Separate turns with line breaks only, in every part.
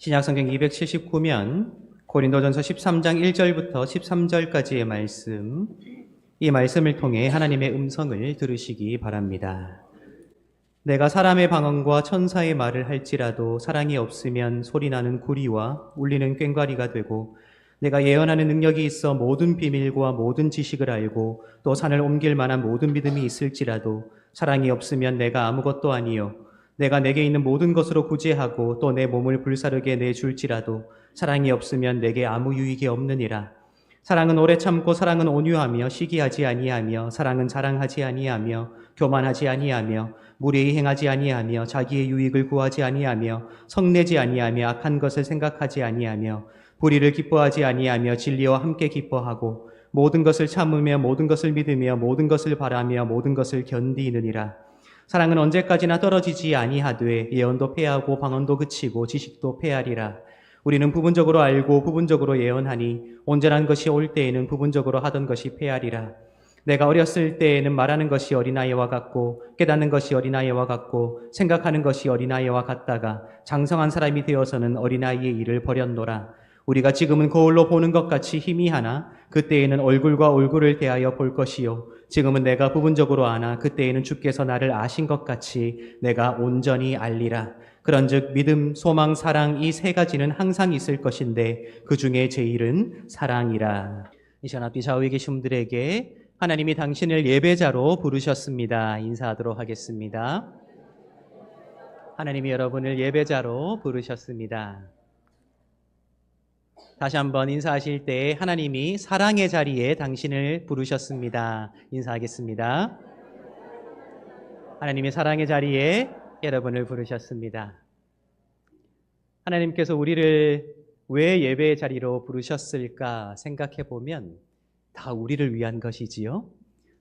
신약성경 279면 고린도전서 13장 1절부터 13절까지의 말씀, 이 말씀을 통해 하나님의 음성을 들으시기 바랍니다. 내가 사람의 방언과 천사의 말을 할지라도 사랑이 없으면 소리나는 구리와 울리는 꽹과리가 되고, 내가 예언하는 능력이 있어 모든 비밀과 모든 지식을 알고 또 산을 옮길 만한 모든 믿음이 있을지라도 사랑이 없으면 내가 아무것도 아니요 내가 내게 있는 모든 것으로 구제하고 또 내 몸을 불사르게 내줄지라도 사랑이 없으면 내게 아무 유익이 없느니라. 사랑은 오래 참고 사랑은 온유하며 시기하지 아니하며 사랑은 자랑하지 아니하며 교만하지 아니하며 무례히 행하지 아니하며 자기의 유익을 구하지 아니하며 성내지 아니하며 악한 것을 생각하지 아니하며 불의를 기뻐하지 아니하며 진리와 함께 기뻐하고 모든 것을 참으며 모든 것을 믿으며 모든 것을 바라며 모든 것을 견디느니라. 사랑은 언제까지나 떨어지지 아니하되 예언도 패하고 방언도 그치고 지식도 패하리라. 우리는 부분적으로 알고 부분적으로 예언하니 온전한 것이 올 때에는 부분적으로 하던 것이 패하리라. 내가 어렸을 때에는 말하는 것이 어린아이와 같고 깨닫는 것이 어린아이와 같고 생각하는 것이 어린아이와 같다가 장성한 사람이 되어서는 어린아이의 일을 버렸노라. 우리가 지금은 거울로 보는 것 같이 희미하나 그때에는 얼굴과 얼굴을 대하여 볼 것이요 지금은 내가 부분적으로 아나 그때에는 주께서 나를 아신 것 같이 내가 온전히 알리라. 그런즉 믿음, 소망, 사랑 이 세 가지는 항상 있을 것인데 그 중에 제일은 사랑이라. 이 시간 앞뒤 좌우에 계신 분들에게 하나님이 당신을 예배자로 부르셨습니다. 인사하도록 하겠습니다. 하나님이 여러분을 예배자로 부르셨습니다. 다시 한번 인사하실 때 하나님이 사랑의 자리에 당신을 부르셨습니다. 인사하겠습니다. 하나님이 사랑의 자리에 여러분을 부르셨습니다. 하나님께서 우리를 왜 예배의 자리로 부르셨을까 생각해 보면 다 우리를 위한 것이지요.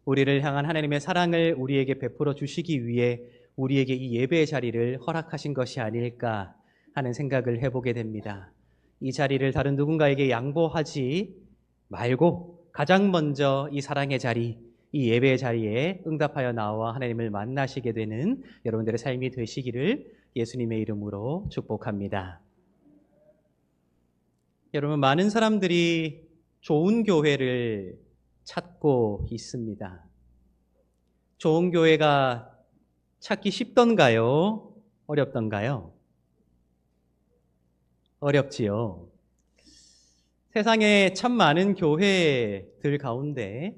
우리를 향한 하나님의 사랑을 우리에게 베풀어 주시기 위해 우리에게 이 예배의 자리를 허락하신 것이 아닐까 하는 생각을 해보게 됩니다. 이 자리를 다른 누군가에게 양보하지 말고 가장 먼저 이 사랑의 자리, 이 예배의 자리에 응답하여 나와 하나님을 만나시게 되는 여러분들의 삶이 되시기를 예수님의 이름으로 축복합니다. 여러분, 많은 사람들이 좋은 교회를 찾고 있습니다. 좋은 교회가 찾기 쉽던가요? 어렵던가요? 어렵지요. 세상에 참 많은 교회들 가운데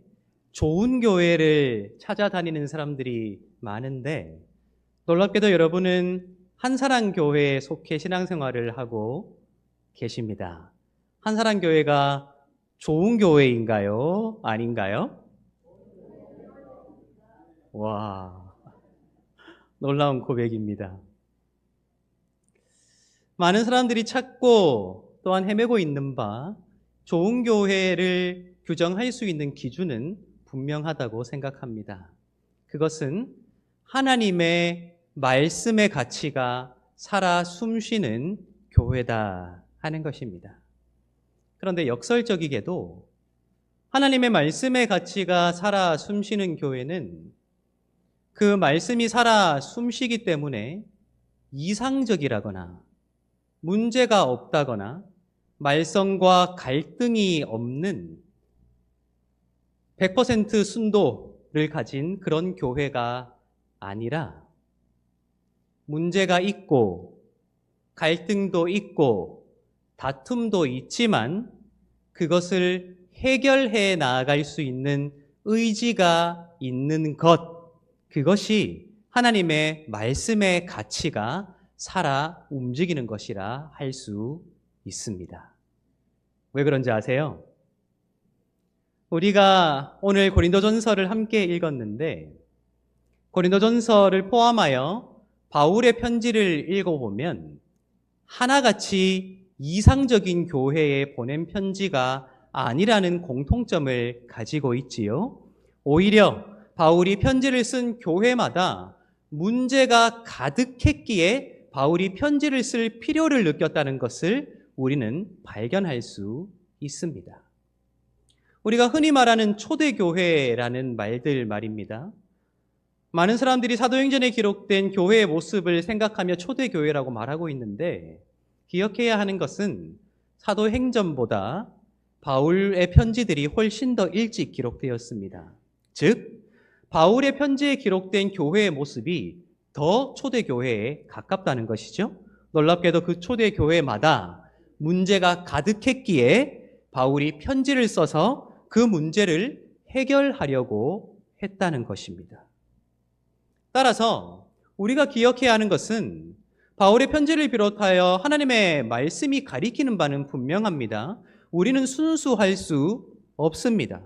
좋은 교회를 찾아다니는 사람들이 많은데 놀랍게도 여러분은 한사랑교회에 속해 신앙생활을 하고 계십니다. 한사랑교회가 좋은 교회인가요? 아닌가요? 와, 놀라운 고백입니다. 많은 사람들이 찾고 또한 헤매고 있는 바 좋은 교회를 규정할 수 있는 기준은 분명하다고 생각합니다. 그것은 하나님의 말씀의 가치가 살아 숨쉬는 교회다 하는 것입니다. 그런데 역설적이게도 하나님의 말씀의 가치가 살아 숨쉬는 교회는 그 말씀이 살아 숨쉬기 때문에 이상적이라거나 문제가 없다거나 말썽과 갈등이 없는 100% 순도를 가진 그런 교회가 아니라 문제가 있고 갈등도 있고 다툼도 있지만 그것을 해결해 나아갈 수 있는 의지가 있는 것, 그것이 하나님의 말씀의 가치가 살아 움직이는 것이라 할 수 있습니다. 왜 그런지 아세요? 우리가 오늘 고린도전서를 함께 읽었는데 고린도전서를 포함하여 바울의 편지를 읽어보면 하나같이 이상적인 교회에 보낸 편지가 아니라는 공통점을 가지고 있지요. 오히려 바울이 편지를 쓴 교회마다 문제가 가득했기에 바울이 편지를 쓸 필요를 느꼈다는 것을 우리는 발견할 수 있습니다. 우리가 흔히 말하는 초대교회라는 말들 말입니다. 많은 사람들이 사도행전에 기록된 교회의 모습을 생각하며 초대교회라고 말하고 있는데 기억해야 하는 것은 사도행전보다 바울의 편지들이 훨씬 더 일찍 기록되었습니다. 즉, 바울의 편지에 기록된 교회의 모습이 더 초대교회에 가깝다는 것이죠. 놀랍게도 그 초대교회마다 문제가 가득했기에 바울이 편지를 써서 그 문제를 해결하려고 했다는 것입니다. 따라서 우리가 기억해야 하는 것은 바울의 편지를 비롯하여 하나님의 말씀이 가리키는 바는 분명합니다. 우리는 순수할 수 없습니다.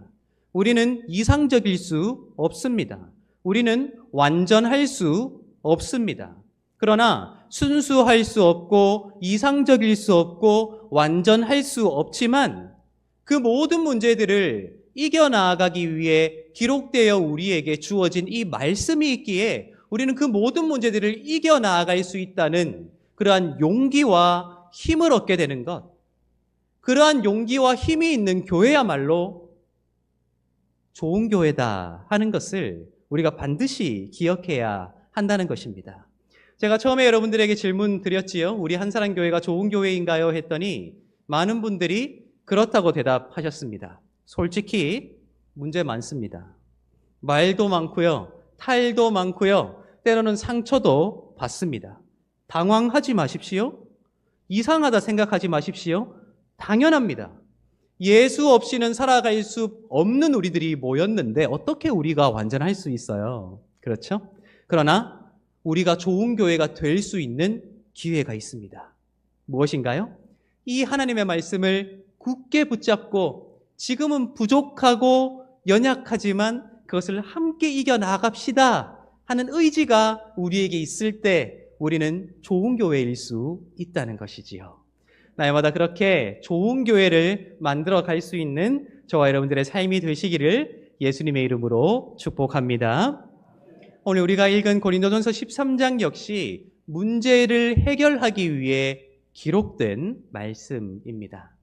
우리는 이상적일 수 없습니다. 우리는 완전할 수 없습니다. 그러나 순수할 수 없고 이상적일 수 없고 완전할 수 없지만 그 모든 문제들을 이겨나가기 위해 기록되어 우리에게 주어진 이 말씀이 있기에 우리는 그 모든 문제들을 이겨나갈 수 있다는 그러한 용기와 힘을 얻게 되는 것, 그러한 용기와 힘이 있는 교회야말로 좋은 교회다 하는 것을 우리가 반드시 기억해야 한다는 것입니다. 제가 처음에 여러분들에게 질문 드렸지요. 우리 한사랑교회가 좋은 교회인가요? 했더니 많은 분들이 그렇다고 대답하셨습니다. 솔직히 문제 많습니다. 말도 많고요. 탈도 많고요. 때로는 상처도 받습니다. 당황하지 마십시오. 이상하다 생각하지 마십시오. 당연합니다. 예수 없이는 살아갈 수 없는 우리들이 모였는데 어떻게 우리가 완전할 수 있어요? 그렇죠? 그러나 우리가 좋은 교회가 될 수 있는 기회가 있습니다. 무엇인가요? 이 하나님의 말씀을 굳게 붙잡고 지금은 부족하고 연약하지만 그것을 함께 이겨나갑시다 하는 의지가 우리에게 있을 때 우리는 좋은 교회일 수 있다는 것이지요. 날마다 그렇게 좋은 교회를 만들어 갈 수 있는 저와 여러분들의 삶이 되시기를 예수님의 이름으로 축복합니다. 오늘 우리가 읽은 고린도전서 13장 역시 문제를 해결하기 위해 기록된 말씀입니다.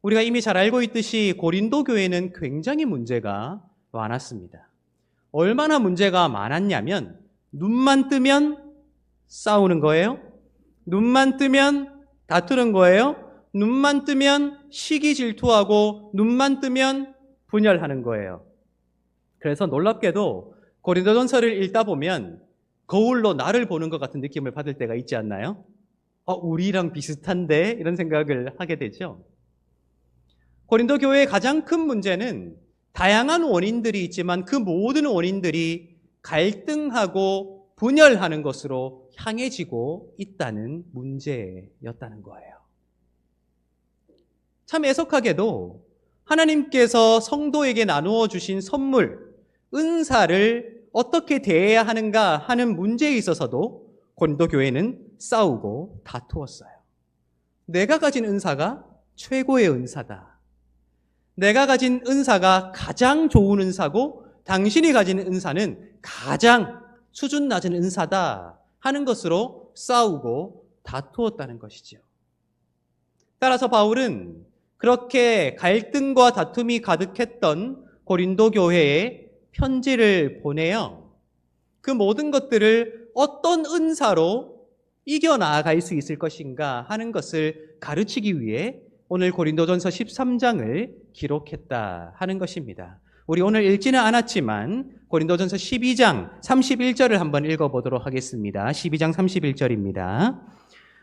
우리가 이미 잘 알고 있듯이 고린도 교회는 굉장히 문제가 많았습니다. 얼마나 문제가 많았냐면 눈만 뜨면 싸우는 거예요. 눈만 뜨면 다투는 거예요. 눈만 뜨면 시기 질투하고 눈만 뜨면 분열하는 거예요. 그래서 놀랍게도 고린도전서를 읽다 보면 거울로 나를 보는 것 같은 느낌을 받을 때가 있지 않나요? 우리랑 비슷한데? 이런 생각을 하게 되죠. 고린도 교회의 가장 큰 문제는 다양한 원인들이 있지만 그 모든 원인들이 갈등하고 분열하는 것으로 향해지고 있다는 문제였다는 거예요. 참 애석하게도 하나님께서 성도에게 나누어 주신 선물, 은사를 어떻게 대해야 하는가 하는 문제에 있어서도 고린도 교회는 싸우고 다투었어요. 내가 가진 은사가 최고의 은사다. 내가 가진 은사가 가장 좋은 은사고 당신이 가진 은사는 가장 수준 낮은 은사다 하는 것으로 싸우고 다투었다는 것이죠. 따라서 바울은 그렇게 갈등과 다툼이 가득했던 고린도 교회에 편지를 보내요. 그 모든 것들을 어떤 은사로 이겨나갈 수 있을 것인가 하는 것을 가르치기 위해 오늘 고린도전서 13장을 기록했다 하는 것입니다. 우리 오늘 읽지는 않았지만 고린도전서 12장 31절을 한번 읽어보도록 하겠습니다. 12장 31절입니다.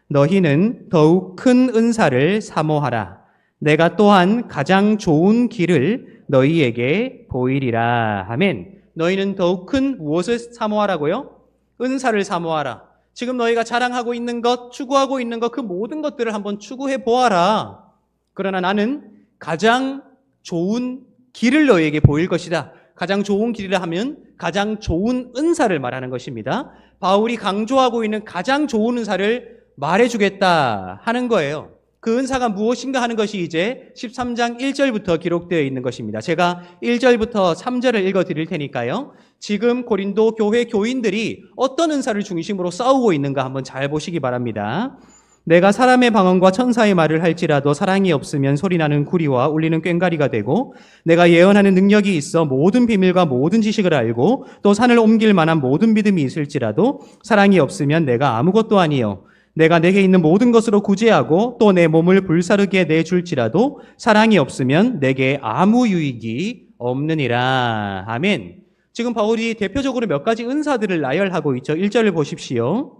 너희는 더욱 큰 은사를 사모하라. 내가 또한 가장 좋은 길을 너희에게 보이리라. 아멘. 너희는 더욱 큰 무엇을 사모하라고요? 은사를 사모하라. 지금 너희가 자랑하고 있는 것, 추구하고 있는 것, 그 모든 것들을 한번 추구해 보아라. 그러나 나는 가장 좋은 길을 너희에게 보일 것이다. 가장 좋은 길이라 하면 가장 좋은 은사를 말하는 것입니다. 바울이 강조하고 있는 가장 좋은 은사를 말해주겠다 하는 거예요. 그 은사가 무엇인가 하는 것이 이제 13장 1절부터 기록되어 있는 것입니다. 제가 1절부터 3절을 읽어드릴 테니까요. 지금 고린도 교회 교인들이 어떤 은사를 중심으로 싸우고 있는가 한번 잘 보시기 바랍니다. 내가 사람의 방언과 천사의 말을 할지라도 사랑이 없으면 소리나는 구리와 울리는 꽹과리가 되고 내가 예언하는 능력이 있어 모든 비밀과 모든 지식을 알고 또 산을 옮길 만한 모든 믿음이 있을지라도 사랑이 없으면 내가 아무것도 아니요 내가 내게 있는 모든 것으로 구제하고 또 내 몸을 불사르게 내줄지라도 사랑이 없으면 내게 아무 유익이 없느니라. 아멘. 지금 바울이 대표적으로 몇 가지 은사들을 나열하고 있죠. 1절을 보십시오.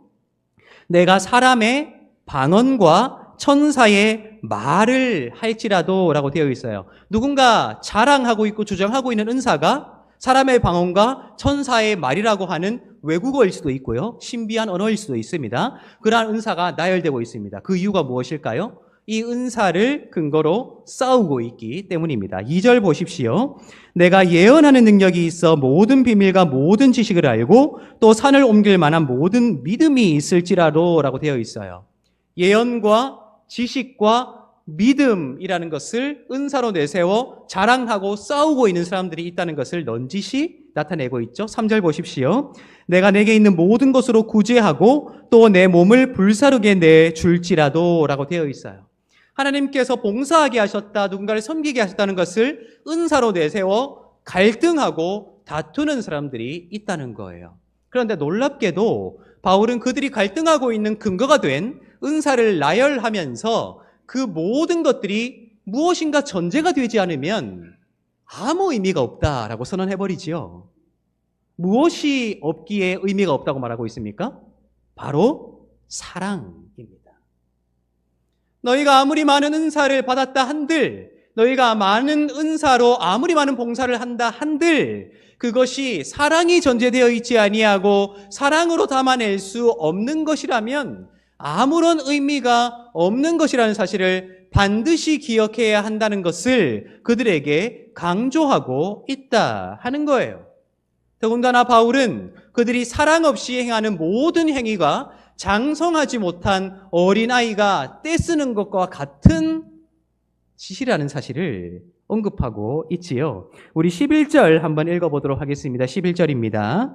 내가 사람의 방언과 천사의 말을 할지라도 라고 되어 있어요. 누군가 자랑하고 있고 주장하고 있는 은사가 사람의 방언과 천사의 말이라고 하는 외국어일 수도 있고요. 신비한 언어일 수도 있습니다. 그러한 은사가 나열되고 있습니다. 그 이유가 무엇일까요? 이 은사를 근거로 싸우고 있기 때문입니다. 2절 보십시오. 내가 예언하는 능력이 있어 모든 비밀과 모든 지식을 알고 또 산을 옮길 만한 모든 믿음이 있을지라도 라고 되어 있어요. 예언과 지식과 믿음이라는 것을 은사로 내세워 자랑하고 싸우고 있는 사람들이 있다는 것을 넌지시 나타내고 있죠. 3절 보십시오. 내가 내게 있는 모든 것으로 구제하고 또 내 몸을 불사르게 내줄지라도 라고 되어 있어요. 하나님께서 봉사하게 하셨다, 누군가를 섬기게 하셨다는 것을 은사로 내세워 갈등하고 다투는 사람들이 있다는 거예요. 그런데 놀랍게도 바울은 그들이 갈등하고 있는 근거가 된 은사를 나열하면서 그 모든 것들이 무엇인가 전제가 되지 않으면 아무 의미가 없다라고 선언해버리지요. 무엇이 없기에 의미가 없다고 말하고 있습니까? 바로 사랑입니다. 너희가 아무리 많은 은사를 받았다 한들, 너희가 많은 은사로 아무리 많은 봉사를 한다 한들 그것이 사랑이 전제되어 있지 아니하고 사랑으로 담아낼 수 없는 것이라면 아무런 의미가 없는 것이라는 사실을 반드시 기억해야 한다는 것을 그들에게 강조하고 있다 하는 거예요. 더군다나 바울은 그들이 사랑 없이 행하는 모든 행위가 장성하지 못한 어린아이가 떼쓰는 것과 같은 짓이라는 사실을 언급하고 있지요. 우리 11절 한번 읽어보도록 하겠습니다. 11절입니다.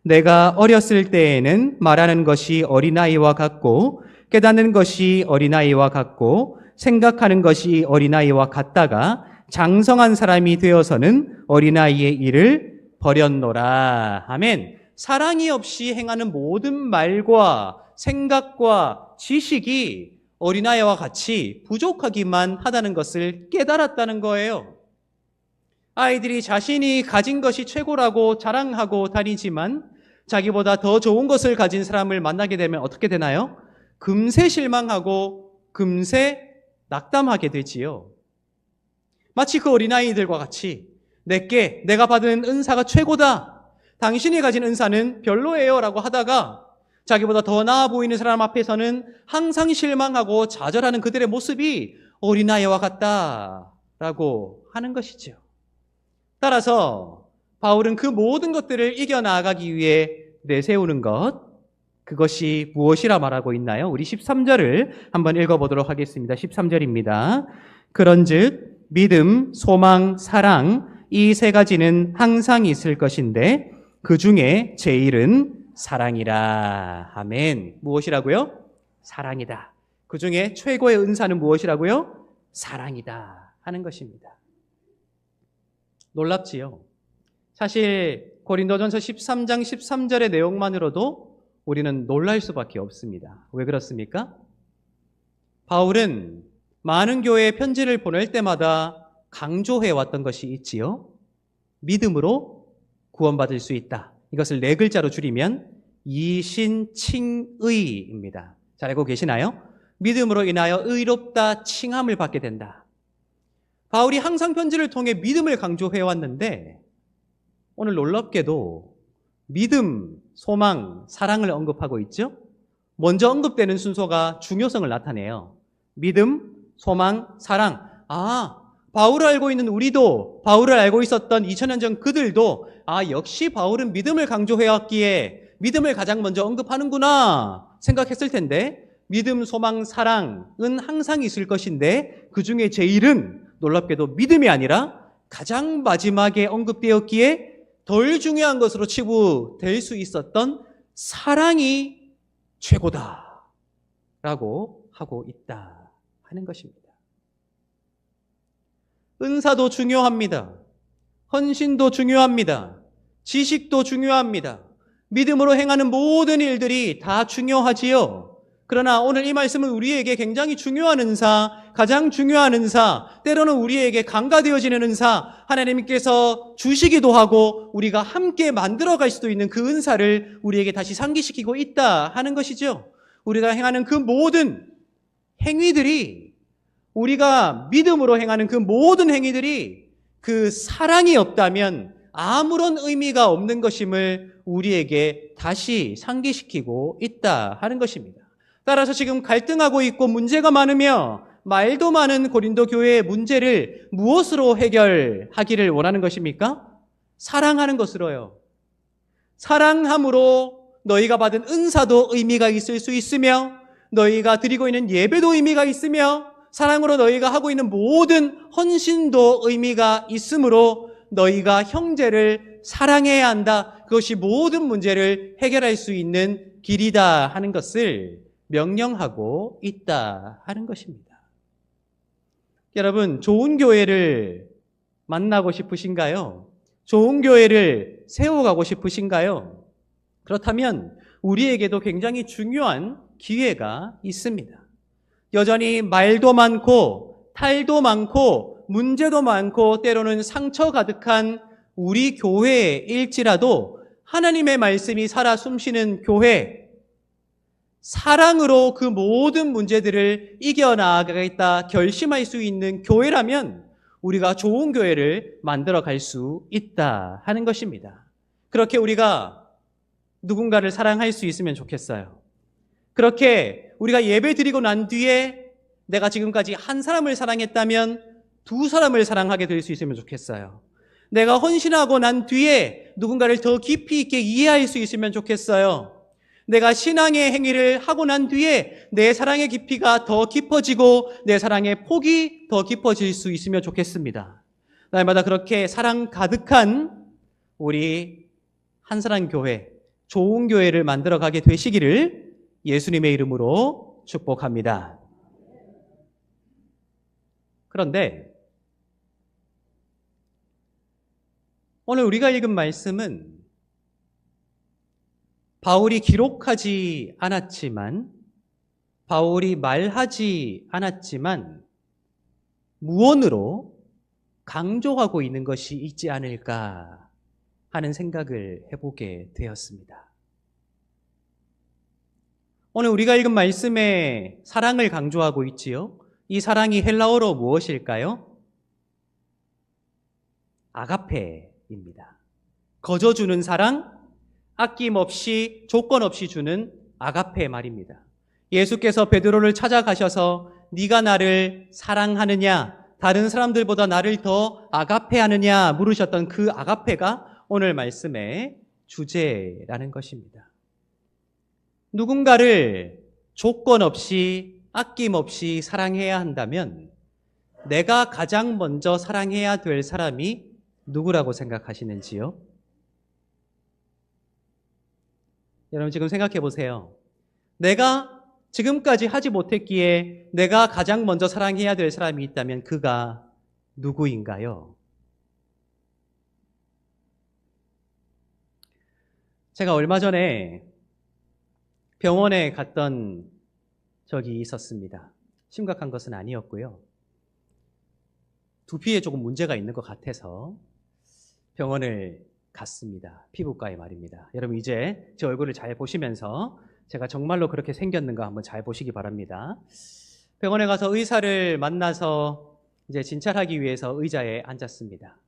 내가 어렸을 때에는 말하는 것이 어린아이와 같고 깨닫는 것이 어린아이와 같고 생각하는 것이 어린아이와 같다가 장성한 사람이 되어서는 어린아이의 일을 버렸노라. 아멘. 사랑이 없이 행하는 모든 말과 생각과 지식이 어린아이와 같이 부족하기만 하다는 것을 깨달았다는 거예요. 아이들이 자신이 가진 것이 최고라고 자랑하고 다니지만 자기보다 더 좋은 것을 가진 사람을 만나게 되면 어떻게 되나요? 금세 실망하고 금세 낙담하게 되지요. 마치 그 어린아이들과 같이 내가 받은 은사가 최고다. 당신이 가진 은사는 별로예요 라고 하다가 자기보다 더 나아 보이는 사람 앞에서는 항상 실망하고 좌절하는 그들의 모습이 어린아이와 같다라고 하는 것이죠. 따라서 바울은 그 모든 것들을 이겨나가기 위해 내세우는 것, 그것이 무엇이라 말하고 있나요? 우리 13절을 한번 읽어보도록 하겠습니다. 13절입니다. 그런즉 믿음, 소망, 사랑 이 세 가지는 항상 있을 것인데 그 중에 제일은 사랑이라. 아멘. 무엇이라고요? 사랑이다. 그 중에 최고의 은사는 무엇이라고요? 사랑이다 하는 것입니다. 놀랍지요? 사실 고린도전서 13장 13절의 내용만으로도 우리는 놀랄 수밖에 없습니다. 왜 그렇습니까? 바울은 많은 교회에 편지를 보낼 때마다 강조해 왔던 것이 있지요. 믿음으로 구원받을 수 있다. 이것을 네 글자로 줄이면 이신칭의입니다. 잘 알고 계시나요? 믿음으로 인하여 의롭다 칭함을 받게 된다. 바울이 항상 편지를 통해 믿음을 강조해 왔는데 오늘 놀랍게도 믿음, 소망, 사랑을 언급하고 있죠. 먼저 언급되는 순서가 중요성을 나타내요. 믿음, 소망, 사랑. 바울을 알고 있는 우리도, 바울을 알고 있었던 2000년 전 그들도 역시 바울은 믿음을 강조해왔기에 믿음을 가장 먼저 언급하는구나 생각했을 텐데 믿음, 소망, 사랑은 항상 있을 것인데 그 중에 제일은 놀랍게도 믿음이 아니라 가장 마지막에 언급되었기에 덜 중요한 것으로 치부될 수 있었던 사랑이 최고다라고 하고 있다 하는 것입니다. 은사도 중요합니다. 헌신도 중요합니다. 지식도 중요합니다. 믿음으로 행하는 모든 일들이 다 중요하지요. 그러나 오늘 이 말씀은 우리에게 굉장히 중요한 은사, 가장 중요한 은사, 때로는 우리에게 간과되어지는 은사, 하나님께서 주시기도 하고 우리가 함께 만들어갈 수도 있는 그 은사를 우리에게 다시 상기시키고 있다 하는 것이죠. 우리가 행하는 그 모든 행위들이, 우리가 믿음으로 행하는 그 모든 행위들이 그 사랑이 없다면 아무런 의미가 없는 것임을 우리에게 다시 상기시키고 있다 하는 것입니다. 따라서 지금 갈등하고 있고 문제가 많으며 말도 많은 고린도 교회의 문제를 무엇으로 해결하기를 원하는 것입니까? 사랑하는 것으로요. 사랑함으로 너희가 받은 은사도 의미가 있을 수 있으며 너희가 드리고 있는 예배도 의미가 있으며 사랑으로 너희가 하고 있는 모든 헌신도 의미가 있으므로 너희가 형제를 사랑해야 한다. 그것이 모든 문제를 해결할 수 있는 길이다 하는 것을 명령하고 있다 하는 것입니다. 여러분, 좋은 교회를 만나고 싶으신가요? 좋은 교회를 세워가고 싶으신가요? 그렇다면 우리에게도 굉장히 중요한 기회가 있습니다. 여전히 말도 많고 탈도 많고 문제도 많고 때로는 상처 가득한 우리 교회일지라도 하나님의 말씀이 살아 숨쉬는 교회, 사랑으로 그 모든 문제들을 이겨나가겠다 결심할 수 있는 교회라면 우리가 좋은 교회를 만들어 갈 수 있다 하는 것입니다. 그렇게 우리가 누군가를 사랑할 수 있으면 좋겠어요. 그렇게 우리가 예배 드리고 난 뒤에 내가 지금까지 한 사람을 사랑했다면 두 사람을 사랑하게 될 수 있으면 좋겠어요. 내가 헌신하고 난 뒤에 누군가를 더 깊이 있게 이해할 수 있으면 좋겠어요. 내가 신앙의 행위를 하고 난 뒤에 내 사랑의 깊이가 더 깊어지고 내 사랑의 폭이 더 깊어질 수 있으면 좋겠습니다. 날마다 그렇게 사랑 가득한 우리 한사랑 교회, 좋은 교회를 만들어 가게 되시기를 예수님의 이름으로 축복합니다. 그런데 오늘 우리가 읽은 말씀은 바울이 기록하지 않았지만, 바울이 말하지 않았지만 무언으로 강조하고 있는 것이 있지 않을까 하는 생각을 해보게 되었습니다. 오늘 우리가 읽은 말씀에 사랑을 강조하고 있지요. 이 사랑이 헬라어로 무엇일까요? 아가페입니다. 거저 주는 사랑, 아낌없이 조건 없이 주는 아가페 말입니다. 예수께서 베드로를 찾아가셔서 네가 나를 사랑하느냐, 다른 사람들보다 나를 더 아가페하느냐 물으셨던 그 아가페가 오늘 말씀의 주제라는 것입니다. 누군가를 조건 없이 아낌없이 사랑해야 한다면 내가 가장 먼저 사랑해야 될 사람이 누구라고 생각하시는지요? 여러분 지금 생각해 보세요. 내가 지금까지 하지 못했기에 내가 가장 먼저 사랑해야 될 사람이 있다면 그가 누구인가요? 제가 얼마 전에 병원에 갔던 적이 있었습니다. 심각한 것은 아니었고요. 두피에 조금 문제가 있는 것 같아서 병원을 갔습니다. 피부과에 말입니다. 여러분 이제 제 얼굴을 잘 보시면서 제가 정말로 그렇게 생겼는가 한번 잘 보시기 바랍니다. 병원에 가서 의사를 만나서 이제 진찰하기 위해서 의자에 앉았습니다.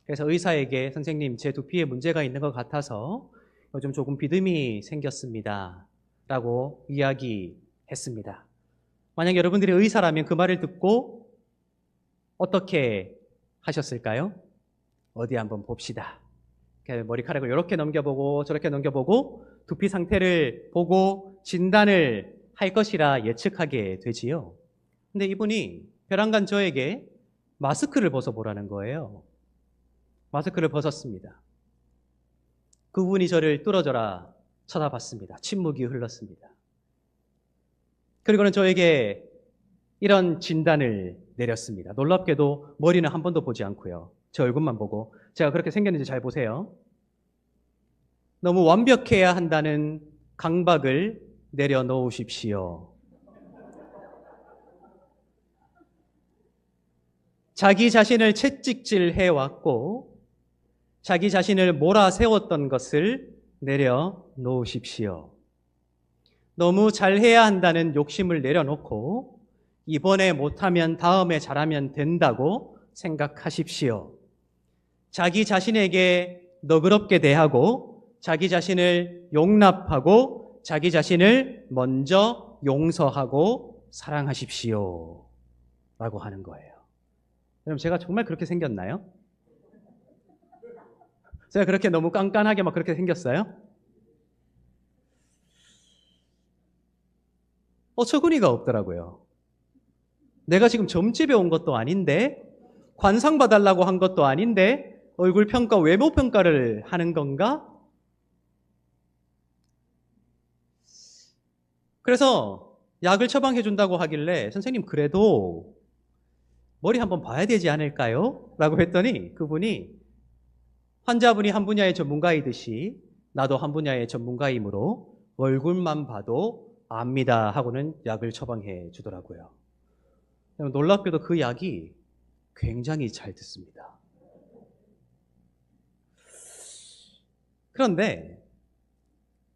그래서 의사에게 선생님 제 두피에 문제가 있는 것 같아서 요즘 조금 비듬이 생겼습니다. 라고 이야기했습니다. 만약 여러분들이 의사라면 그 말을 듣고 어떻게 하셨을까요? 어디 한번 봅시다. 머리카락을 이렇게 넘겨보고 저렇게 넘겨보고 두피 상태를 보고 진단을 할 것이라 예측하게 되지요. 근데 이분이 벼랑간 저에게 마스크를 벗어보라는 거예요. 마스크를 벗었습니다. 그분이 저를 뚫어져라 쳐다봤습니다. 침묵이 흘렀습니다. 그리고는 저에게 이런 진단을 내렸습니다. 놀랍게도 머리는 한 번도 보지 않고요. 제 얼굴만 보고 제가 그렇게 생겼는지 잘 보세요. 너무 완벽해야 한다는 강박을 내려놓으십시오. 자기 자신을 채찍질해 왔고 자기 자신을 몰아세웠던 것을 내려놓으십시오. 너무 잘해야 한다는 욕심을 내려놓고 이번에 못하면 다음에 잘하면 된다고 생각하십시오. 자기 자신에게 너그럽게 대하고 자기 자신을 용납하고 자기 자신을 먼저 용서하고 사랑하십시오. 라고 하는 거예요. 여러분, 제가 정말 그렇게 생겼나요? 제가 그렇게 너무 깐깐하게 막 그렇게 생겼어요? 어처구니가 없더라고요. 내가 지금 점집에 온 것도 아닌데, 관상 봐달라고 한 것도 아닌데, 얼굴 평가, 외모 평가를 하는 건가? 그래서 약을 처방해 준다고 하길래 선생님 그래도 머리 한번 봐야 되지 않을까요? 라고 했더니 그분이 환자분이 한 분야의 전문가이듯이 나도 한 분야의 전문가이므로 얼굴만 봐도 압니다 하고는 약을 처방해 주더라고요. 놀랍게도 그 약이 굉장히 잘 듣습니다. 그런데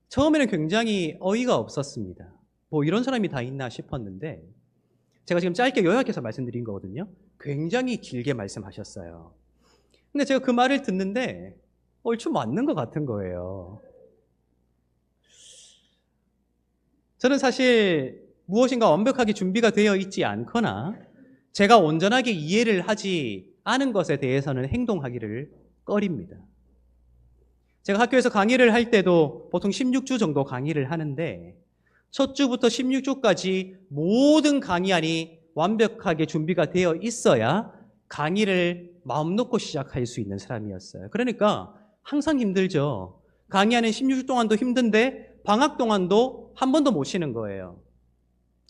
처음에는 굉장히 어이가 없었습니다. 뭐 이런 사람이 다 있나 싶었는데 제가 지금 짧게 요약해서 말씀드린 거거든요. 굉장히 길게 말씀하셨어요. 근데 제가 그 말을 듣는데 얼추 맞는 것 같은 거예요. 저는 사실 무엇인가 완벽하게 준비가 되어 있지 않거나 제가 온전하게 이해를 하지 않은 것에 대해서는 행동하기를 꺼립니다. 제가 학교에서 강의를 할 때도 보통 16주 정도 강의를 하는데 첫 주부터 16주까지 모든 강의안이 완벽하게 준비가 되어 있어야 강의를 마음 놓고 시작할 수 있는 사람이었어요. 그러니까 항상 힘들죠. 강의하는 16주 동안도 힘든데 방학 동안도 한 번도 못 쉬는 거예요.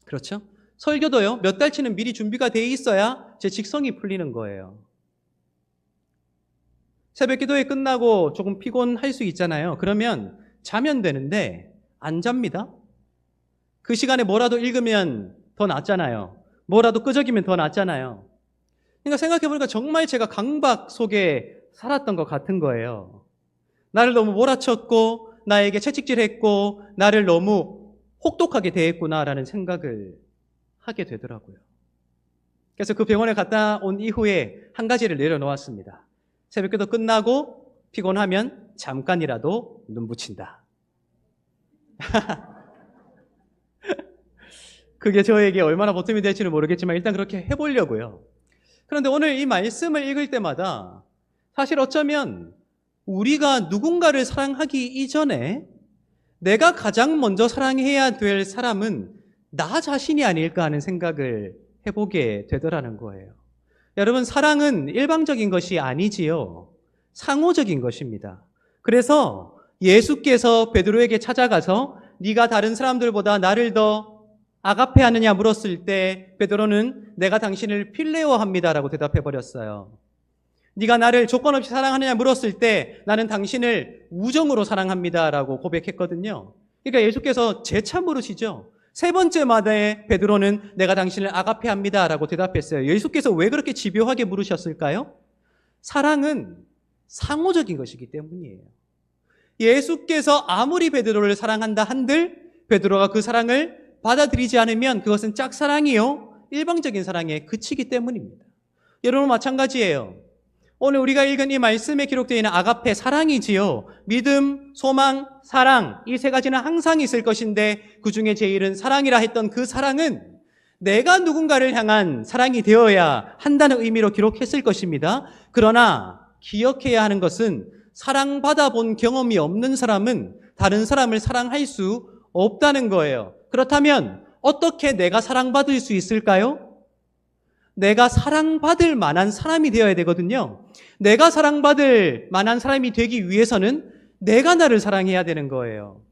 그렇죠? 설교도요, 몇 달치는 미리 준비가 되어 있어야 제 직성이 풀리는 거예요. 새벽 기도회 끝나고 조금 피곤할 수 있잖아요. 그러면 자면 되는데 안 잡니다. 그 시간에 뭐라도 읽으면 더 낫잖아요. 뭐라도 끄적이면 더 낫잖아요. 그러니까 생각해보니까 정말 제가 강박 속에 살았던 것 같은 거예요. 나를 너무 몰아쳤고 나에게 채찍질했고 나를 너무 혹독하게 대했구나라는 생각을 하게 되더라고요. 그래서 그 병원에 갔다 온 이후에 한 가지를 내려놓았습니다. 새벽기도 끝나고 피곤하면 잠깐이라도 눈 붙인다. 그게 저에게 얼마나 보탬이 될지는 모르겠지만 일단 그렇게 해보려고요. 그런데 오늘 이 말씀을 읽을 때마다 사실 어쩌면 우리가 누군가를 사랑하기 이전에 내가 가장 먼저 사랑해야 될 사람은 나 자신이 아닐까 하는 생각을 해보게 되더라는 거예요. 여러분, 사랑은 일방적인 것이 아니지요. 상호적인 것입니다. 그래서 예수께서 베드로에게 찾아가서 네가 다른 사람들보다 나를 더 아가페하느냐 물었을 때 베드로는 내가 당신을 필레오합니다라고 대답해 버렸어요. 네가 나를 조건 없이 사랑하느냐 물었을 때 나는 당신을 우정으로 사랑합니다라고 고백했거든요. 그러니까 예수께서 재차 물으시죠. 세 번째마다에 베드로는 내가 당신을 아가페합니다라고 대답했어요. 예수께서 왜 그렇게 집요하게 물으셨을까요? 사랑은 상호적인 것이기 때문이에요. 예수께서 아무리 베드로를 사랑한다 한들 베드로가 그 사랑을 받아들이지 않으면 그것은 짝사랑이요, 일방적인 사랑에 그치기 때문입니다. 여러분 마찬가지예요. 오늘 우리가 읽은 이 말씀에 기록되어 있는 아가페, 사랑이지요. 믿음, 소망, 사랑, 이 세 가지는 항상 있을 것인데 그 중에 제일은 사랑이라 했던 그 사랑은 내가 누군가를 향한 사랑이 되어야 한다는 의미로 기록했을 것입니다. 그러나 기억해야 하는 것은 사랑받아 본 경험이 없는 사람은 다른 사람을 사랑할 수 없다는 거예요. 그렇다면 어떻게 내가 사랑받을 수 있을까요? 내가 사랑받을 만한 사람이 되어야 되거든요. 내가 사랑받을 만한 사람이 되기 위해서는 내가 나를 사랑해야 되는 거예요.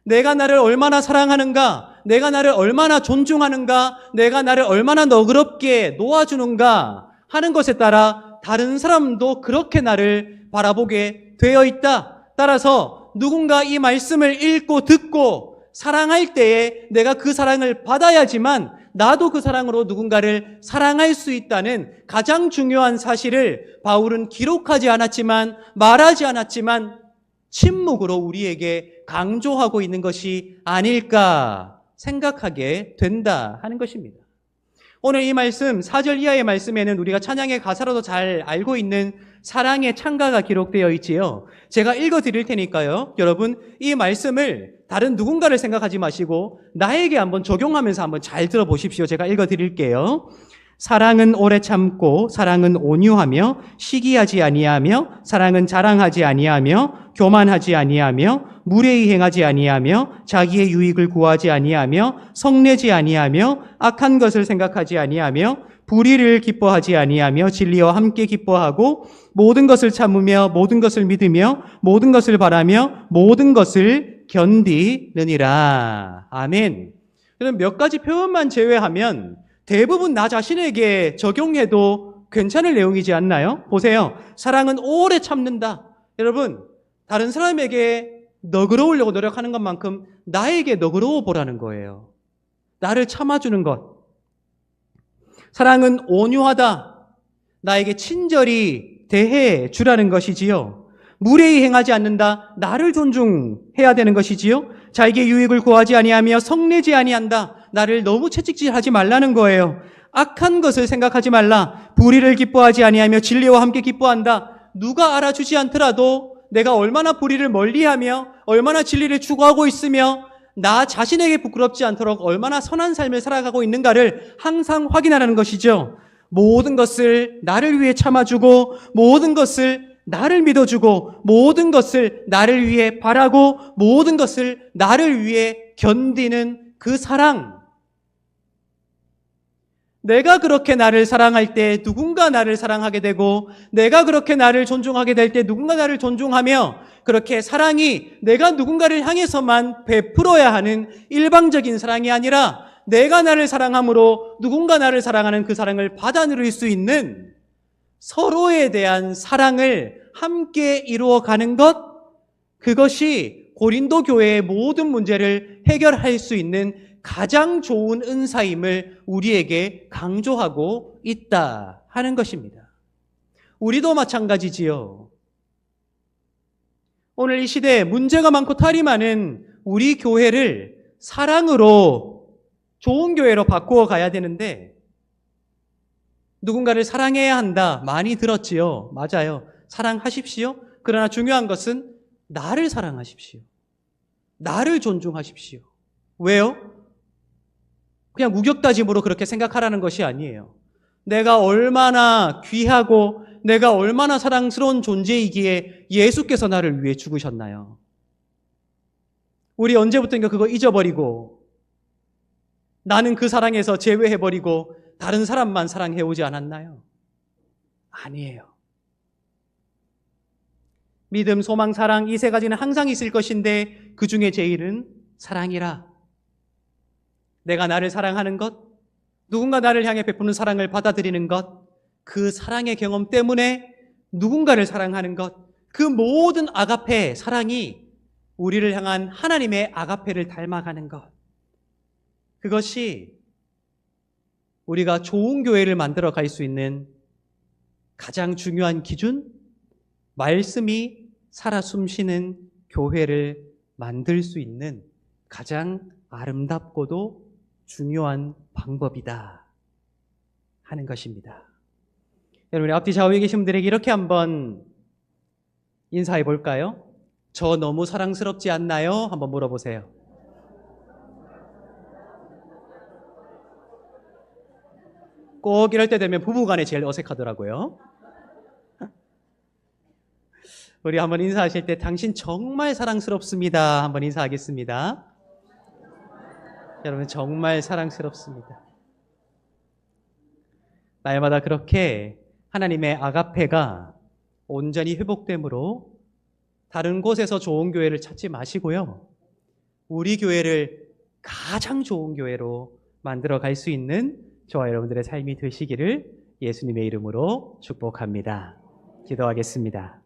내가 나를 얼마나 사랑하는가, 내가 나를 얼마나 존중하는가, 내가 나를 얼마나 너그럽게 놓아주는가 하는 것에 따라 다른 사람도 그렇게 나를 바라보게 되어 있다. 따라서 누군가 이 말씀을 읽고 듣고 사랑할 때에 내가 그 사랑을 받아야지만 나도 그 사랑으로 누군가를 사랑할 수 있다는 가장 중요한 사실을 바울은 기록하지 않았지만, 말하지 않았지만 침묵으로 우리에게 강조하고 있는 것이 아닐까 생각하게 된다 하는 것입니다. 오늘 이 말씀 4절 이하의 말씀에는 우리가 찬양의 가사로도 잘 알고 있는 사랑의 찬가가 기록되어 있지요. 제가 읽어드릴 테니까요, 여러분 이 말씀을 다른 누군가를 생각하지 마시고 나에게 한번 적용하면서 한번 잘 들어보십시오. 제가 읽어드릴게요. 사랑은 오래 참고, 사랑은 온유하며, 시기하지 아니하며, 사랑은 자랑하지 아니하며, 교만하지 아니하며, 무례히 행하지 아니하며, 자기의 유익을 구하지 아니하며, 성내지 아니하며, 악한 것을 생각하지 아니하며, 불의를 기뻐하지 아니하며, 진리와 함께 기뻐하고, 모든 것을 참으며, 모든 것을 믿으며, 모든 것을 바라며, 모든 것을 견디느니라. 아멘. 그럼 몇 가지 표현만 제외하면 대부분 나 자신에게 적용해도 괜찮을 내용이지 않나요? 보세요. 사랑은 오래 참는다. 여러분, 다른 사람에게 너그러우려고 노력하는 것만큼 나에게 너그러워 보라는 거예요. 나를 참아주는 것. 사랑은 온유하다. 나에게 친절히 대해 주라는 것이지요. 무례히 행하지 않는다. 나를 존중해야 되는 것이지요. 자기의 유익을 구하지 아니하며 성내지 아니한다. 나를 너무 채찍질하지 말라는 거예요. 악한 것을 생각하지 말라. 불의를 기뻐하지 아니하며 진리와 함께 기뻐한다. 누가 알아주지 않더라도 내가 얼마나 불의를 멀리하며 얼마나 진리를 추구하고 있으며 나 자신에게 부끄럽지 않도록 얼마나 선한 삶을 살아가고 있는가를 항상 확인하라는 것이죠. 모든 것을 나를 위해 참아주고, 모든 것을 나를 믿어주고, 모든 것을 나를 위해 바라고, 모든 것을 나를 위해 견디는 그 사랑. 내가 그렇게 나를 사랑할 때 누군가 나를 사랑하게 되고, 내가 그렇게 나를 존중하게 될 때 누군가 나를 존중하며, 그렇게 사랑이 내가 누군가를 향해서만 베풀어야 하는 일방적인 사랑이 아니라 내가 나를 사랑함으로 누군가 나를 사랑하는 그 사랑을 받아 누릴 수 있는 서로에 대한 사랑을 함께 이루어가는 것, 그것이 고린도 교회의 모든 문제를 해결할 수 있는 가장 좋은 은사임을 우리에게 강조하고 있다 하는 것입니다. 우리도 마찬가지지요. 오늘 이 시대에 문제가 많고 탈이 많은 우리 교회를 사랑으로 좋은 교회로 바꾸어 가야 되는데, 누군가를 사랑해야 한다. 많이 들었지요. 맞아요. 사랑하십시오. 그러나 중요한 것은 나를 사랑하십시오. 나를 존중하십시오. 왜요? 그냥 무격다짐으로 그렇게 생각하라는 것이 아니에요. 내가 얼마나 귀하고 내가 얼마나 사랑스러운 존재이기에 예수께서 나를 위해 죽으셨나요? 우리 언제부턴가 그거 잊어버리고 나는 그 사랑에서 제외해버리고 다른 사람만 사랑해오지 않았나요? 아니에요. 믿음, 소망, 사랑 이 세 가지는 항상 있을 것인데 그 중에 제일은 사랑이라. 내가 나를 사랑하는 것, 누군가 나를 향해 베푸는 사랑을 받아들이는 것, 그 사랑의 경험 때문에 누군가를 사랑하는 것, 그 모든 아가페 사랑이 우리를 향한 하나님의 아가페를 닮아가는 것, 그것이 우리가 좋은 교회를 만들어 갈 수 있는 가장 중요한 기준, 말씀이 살아 숨쉬는 교회를 만들 수 있는 가장 아름답고도 중요한 방법이다 하는 것입니다. 여러분, 앞뒤 좌우에 계신 분들에게 이렇게 한번 인사해 볼까요? 저 너무 사랑스럽지 않나요? 한번 물어보세요. 꼭 이럴 때 되면 부부간에 제일 어색하더라고요. 우리 한번 인사하실 때 당신 정말 사랑스럽습니다. 한번 인사하겠습니다. 여러분, 정말 사랑스럽습니다. 날마다 그렇게 하나님의 아가페가 온전히 회복됨으로 다른 곳에서 좋은 교회를 찾지 마시고요. 우리 교회를 가장 좋은 교회로 만들어 갈 수 있는 저와 여러분들의 삶이 되시기를 예수님의 이름으로 축복합니다. 기도하겠습니다.